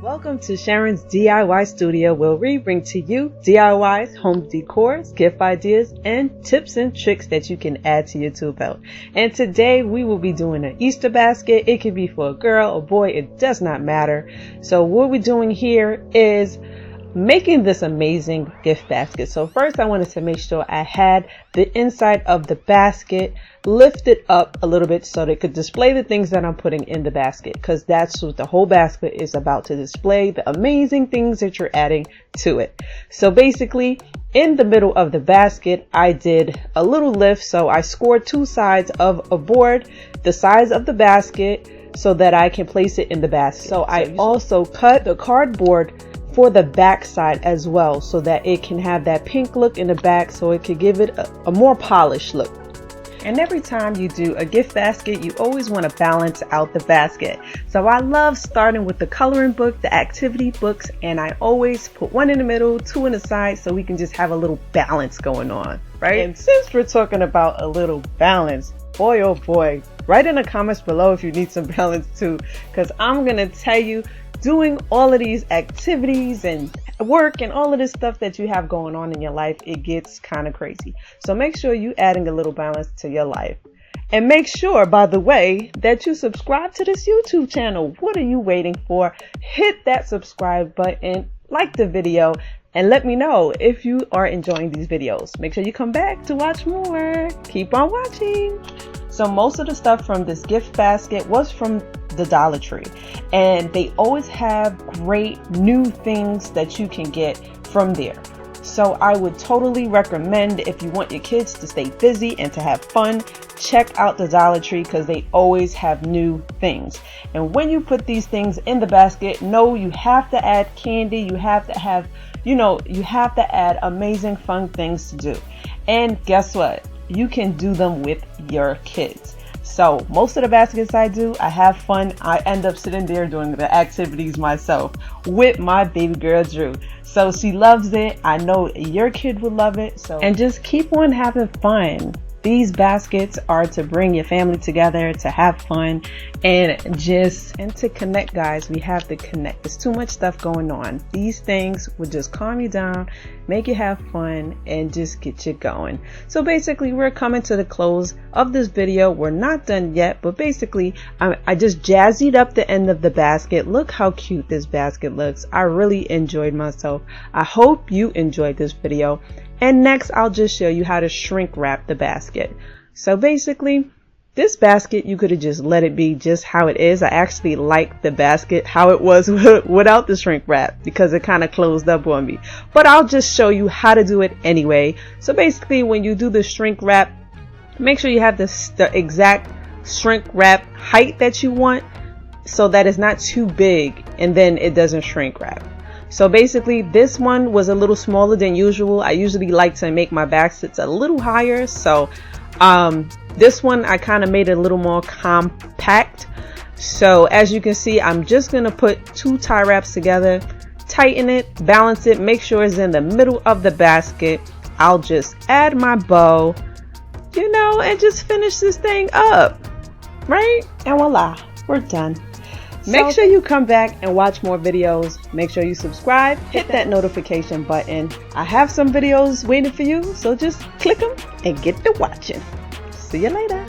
Welcome to Sharon's DIY Studio, where we bring to you DIYs, home decors, gift ideas, and tips and tricks that you can add to your tool belt. And today we will be doing an Easter basket. It could be for a girl, a boy, it does not matter. So what we're doing here is making this amazing gift basket. So first I wanted to make sure I had the inside of the basket lifted up a little bit so they could display the things that I'm putting in the basket, because that's what the whole basket is about, to display the amazing things that you're adding to it. So basically in the middle of the basket I did a little lift, so I scored two sides of a board the size of the basket so that I can place it in the basket. So I also cut the cardboard for the back side as well, so that it can have that pink look in the back, so it could give it a more polished look. And every time you do a gift basket, you always want to balance out the basket. So I love starting with the coloring book, the activity books, and I always put one in the middle, two in the side, so we can just have a little balance going on, right? And since we're talking about a little balance, boy oh boy, write in the comments below if you need some balance too, because I'm gonna tell you, doing all of these activities and work and all of this stuff that you have going on in your life, it gets kind of crazy. So make sure you adding a little balance to your life. And make sure, by the way, that you subscribe to this YouTube channel. What are you waiting for? Hit that subscribe button, like the video, and let me know if you are enjoying these videos. Make sure you come back to watch more. Keep on watching. So most of the stuff from this gift basket was from the Dollar Tree, and they always have great new things that you can get from there. So I would totally recommend, if you want your kids to stay busy and to have fun, check out the Dollar Tree, because they always have new things. And when you put these things in the basket, no, you have to add candy, you have to have, you have to add amazing fun things to do. And guess what? You can do them with your kids. So most of the baskets I do, I have fun. I end up sitting there doing the activities myself with my baby girl Drew. So she loves it. I know your kid would love it. And just keep on having fun. These baskets are to bring your family together, to have fun, and to connect, guys. We have to connect. There's too much stuff going on. These things will just calm you down, make you have fun, and just get you going. So basically, we're coming to the close of this video. We're not done yet, but basically, I just jazzied up the end of the basket. Look how cute this basket looks. I really enjoyed myself. I hope you enjoyed this video. And next, I'll just show you how to shrink wrap the basket. So basically, this basket, you could have just let it be just how it is. I actually like the basket how it was without the shrink wrap, because it kind of closed up on me. But I'll just show you how to do it anyway. So basically, when you do the shrink wrap, make sure you have the exact shrink wrap height that you want, so that it's not too big and then it doesn't shrink wrap. So basically, this one was a little smaller than usual. I usually like to make my baskets a little higher. So this one, I kind of made it a little more compact. So as you can see, I'm just going to put two tie wraps together, tighten it, balance it, make sure it's in the middle of the basket. I'll just add my bow, and just finish this thing up, right? And voila, we're done. Make sure you come back and watch more videos. Make sure you subscribe, hit that notification button. I have some videos waiting for you, so just click them and get to watching. See you later.